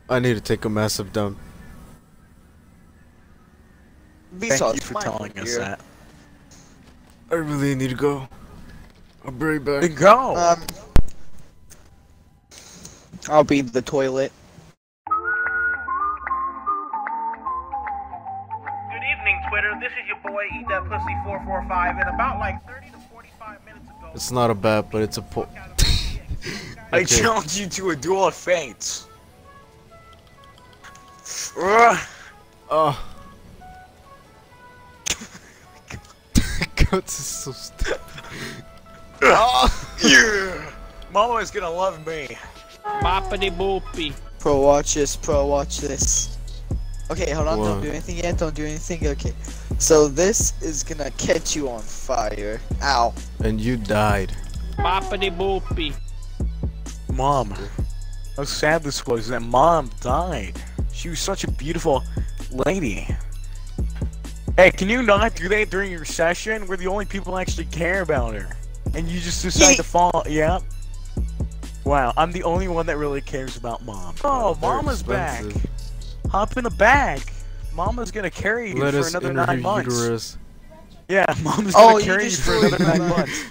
I need to take a massive dump. Thank you for telling us that. I really need to go. I'll be right back. Then go! I'll be the toilet. Good evening, Twitter. This is your boy Eat That Pussy 445, and about like 30 to 45 minutes ago. It's not a bat, but it's a po. I challenge you to a duel of fates. Oh. Goats is so stupid. Oh, yeah! Mama is gonna love me. Boppity boopy. Pro, watch this. Pro, watch this. Okay, hold on. What? Don't do anything yet. Don't do anything. Okay. So this is gonna catch you on fire. Ow. And you died. Boppity boopy. Mom. How sad this was that Mom died. She was such a beautiful lady. Hey, can you not do that during your session? We're the only people who actually care about her. And you just decide to fall. Yeah. Wow, I'm the only one that really cares about Mom. Oh, Mama's back. Hop in the bag. Mama's gonna carry you for another 9 months. Uterus. Yeah, Mama's gonna carry you for another 9 my- months.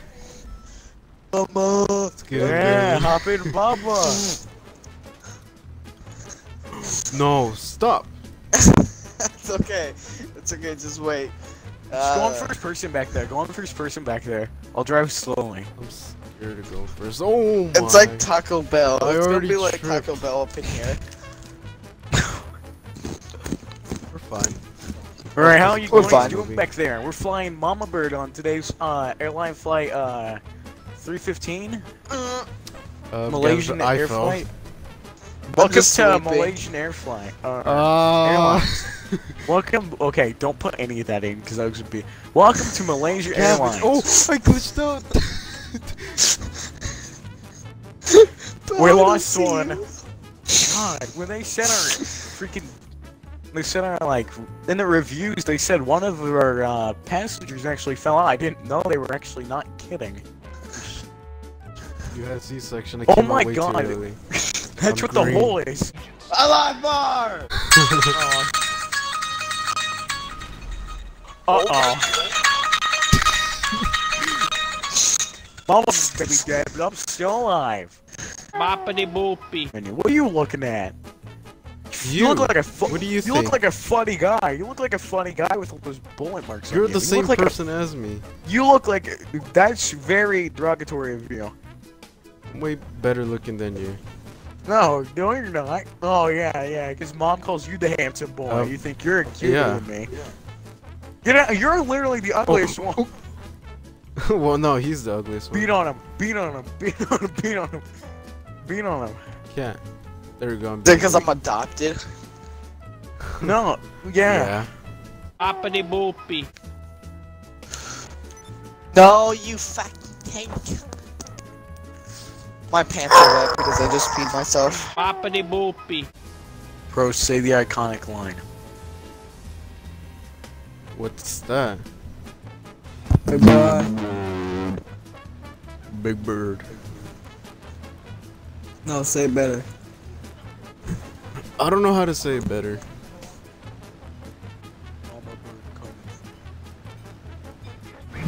Mama. Yeah, hop in, Mama. No, stop. It's okay. It's okay. Just wait. Just go on first person back there. Go on first person back there. I'll drive slowly. I'm scared to go first. Oh my. It's like Taco Bell. I It's gonna already be like tripped. Taco Bell up in here. We're fine. Alright, how are you We're going fine. to do back there? We're flying Mama Bird on today's airline flight 315. Malaysian get the air iPhone. flight. Welcome just to sleeping. Malaysian air flight. Airlines. Welcome. Okay, don't put any of that in because I was gonna be. Welcome to Malaysia Airlines. Oh, I glitched out. We lost one. God, when they said our freaking, they said our like in the reviews, they said one of our passengers actually fell out. I didn't know they were actually not kidding. You had C-section. I Oh came my out way God. Too early. That's what the hole is. Alive bar. Mama's gonna be dead, but I'm still alive. Boppity boopy. What are you looking at? You look like a what do you you think? look like a funny guy. You look like a funny guy with all those bullet marks. You're on you. the You same look like person as me. You look like that's very derogatory of you. I'm way better looking than you. No, you're not. Oh yeah, because Mom calls you the handsome boy. You think you're cuter than me. You're literally the ugliest one. Well, no, he's the ugliest one. Beat on him. Beat on him. Beat on him. Beat on him. Beat on him. Can't. There we go. Because I'm adopted. No. Yeah. Boppity boopy. No, you fucking tank. My pants are wet because I just peed myself. Boppity boopy. Bro, say the iconic line. What's that? Goodbye. Big Bird. No, say it better. I don't know how to say it better.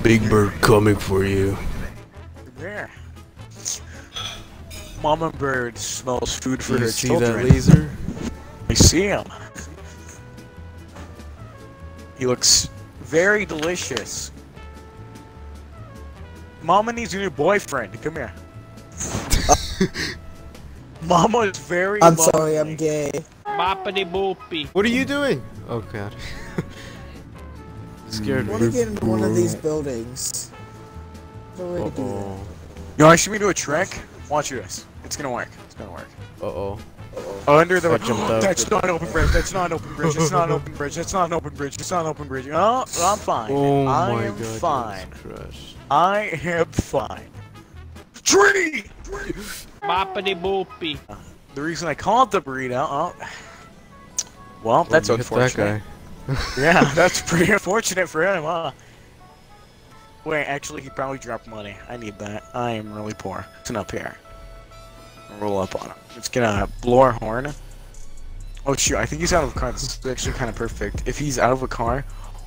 Big Bird coming for you. Yeah. Mama Bird smells food for You her see children. that laser? I see him. He looks very delicious. Mama needs a new boyfriend. Come here. Mama is very I'm lonely. sorry, I'm gay. Boppity boopy. What are you doing? Oh god. Scared I want to me. get into one of these buildings. What do I do? Uh-oh. You want to see me do a trick? Watch this. It's gonna work. It's gonna work. Uh-oh. Under the I jumped out. That's not an open bridge. That's not an open bridge. It's not an open bridge. That's not an open bridge. It's not an open bridge. Oh, I'm fine. Oh I my am god. fine. Crush. I am fine. Tree! Boppity boopy. The reason I call it the burrito, well, that's You hit unfortunate. That guy. Yeah, that's pretty unfortunate for him, huh? Wait, actually, he probably dropped money. I need that. I am really poor. Listen up here. Roll up on him. It's gonna blow our horn. Oh shoot, I think he's out of a car. This is actually kind of perfect. If he's out of a car,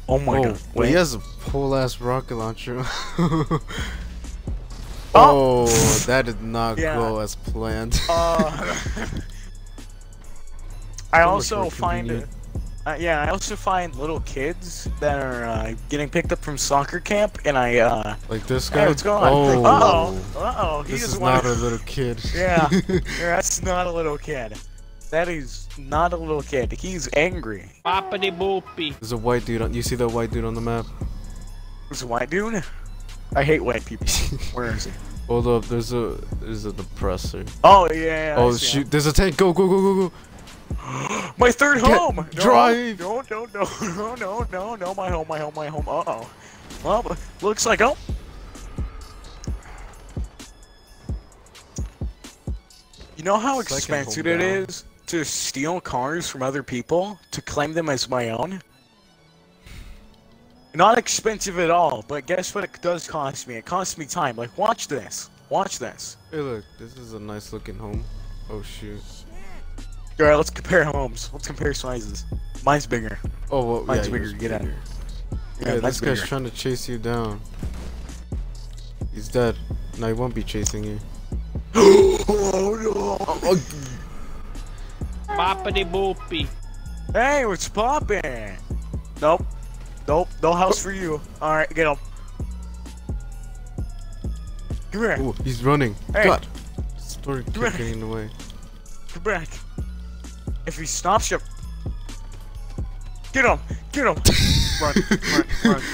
oh my god. Well, he Wait. has a whole ass rocket launcher. Oh, that did not Yeah. go as planned. I So much also more find convenient. yeah, I also find little kids that are getting picked up from soccer camp, and I Like this hey, guy? what's going on? Oh, Uh-oh, he this just is wanted- not a little kid. Yeah, that's not a little kid. That is not a little kid. He's angry. Boppity boopy. There's a white dude on. You see that white dude on the map? There's a white dude. I hate white people. Where is he? Hold up, there's a depressor. Oh yeah. I Oh see him. shoot, there's a tank. Go go go go go. My third Get- home. drive. No, no, no, no, no, no, no. My home. My home. My home. Uh oh. Well, looks like oh. You know how Second expensive home it down. is to steal cars from other people to claim them as my own? Not expensive at all, but guess what it does cost me? It costs me time. Like, watch this. Watch this. Hey look, this is a nice looking home. Oh shoot. Alright, let's compare homes. Let's compare sizes. Mine's bigger. Oh well, Mine's yeah, bigger, yours get out. bigger. Yeah, Yeah, mine's this guy's bigger. trying to chase you down. He's dead. No, he won't be chasing you. Oh no! Boppity boopy. Hey, what's poppin'? Nope. Nope. No house for you. Alright, get him. Come here. Oh, he's running. Hey. God. Story kept Come here. getting away. Come back. If he stops you. Get him! Get him! Run,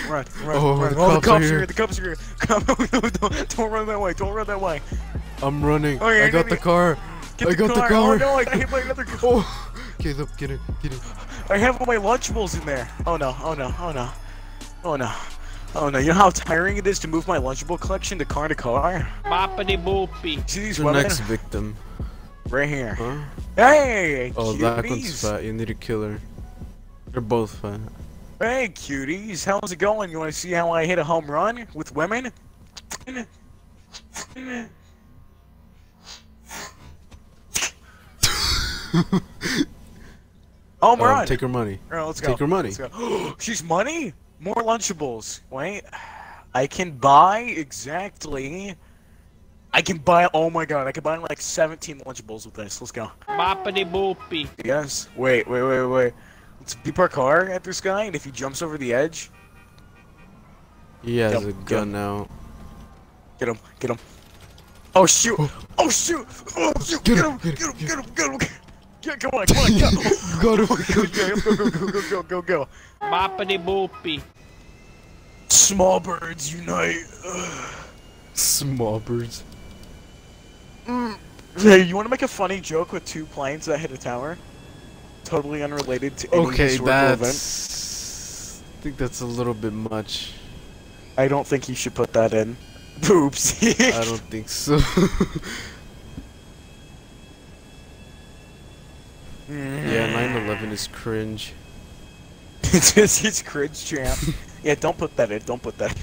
run. Oh, run. the Oh, the cops are cops are here. here. The cops are here. Don't run that way. Don't run that way. I'm running. Oh, yeah, I got the car. Get I the got the car. car. Oh no, I hit my other car. Oh, Caleb, get it, get it. I have all my Lunchables in there. Oh no, oh no, oh no. Oh no. Oh no, you know how tiring it is to move my Lunchable collection to car? Boppity boopy. See these Your women? next victim. Right here. Huh? Hey, Oh, that one's cuties. fat. You need to kill her. They're both fat. Hey, cuties. How's it going? You want to see how I hit a home run with women? Home run. Take her money. Alright, let's go. Take her money. Let's go. She's money? More Lunchables. Wait. I can buy exactly. I can buy. Oh my god, I can buy like 17 Lunchables with this. Let's go. Boppity boopy. Yes. Wait. Let's beep our car at this guy, and if he jumps over the edge, He has Go, a gun now. get him. Get him. Oh shoot! Oh shoot! Oh shoot! Get Get him, him! get Get him, him! Get him! Get him! Yeah, come on! Come on! Go! Got him. Yeah, let's go! Boppity boopy. Small birds unite. Small birds. Hey, you want to make a funny joke with two planes that hit a tower? Totally unrelated to any Okay, historical event. that's. I think that's a little bit much. I don't think you should put that in. Oops. I don't think so. Yeah, 9/11 is cringe. It's cringe champ. Yeah, don't put that in. Don't put that in.